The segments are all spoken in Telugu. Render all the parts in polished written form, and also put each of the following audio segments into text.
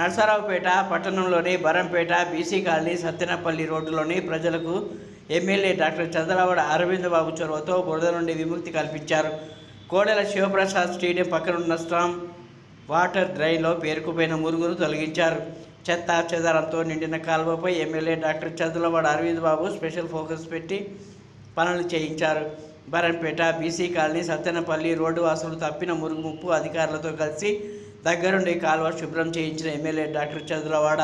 నరసరావుపేట పట్టణంలోని బరంపేట బీసీ కాలనీ సత్తెనపల్లి రోడ్డులోని ప్రజలకు ఎమ్మెల్యే డాక్టర్ చంద్రవాడ అరవింద్ బాబు చొరవతో బురద నుండి విముక్తి కల్పించారు. కోడెల శివప్రసాద్ స్టేడియం పక్కనున్న స్టామ్ వాటర్ డ్రైన్లో పేరుకుపోయిన మురుగును తొలగించారు. చెత్త చెదారంతో నిండిన కాలువపై ఎమ్మెల్యే డాక్టర్ చంద్రవాడ అరవింద్ బాబు స్పెషల్ ఫోకస్ పెట్టి పనులు చేయించారు. Barampeta BC colony Sattenapalli road వాసులు తప్పిన మురుగు ముప్పు అధికారులతో కలిసి దగ్గరుండి కాలువ శుభ్రం చేయించిన MLA doctor Chandravada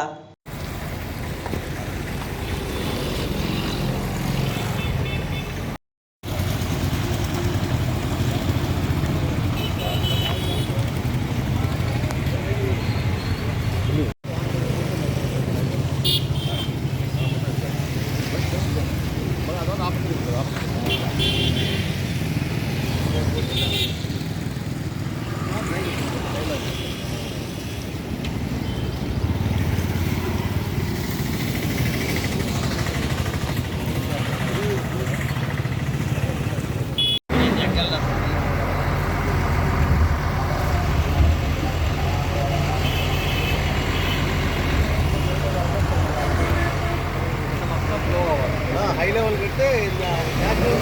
high level కడితే న్యాచురల్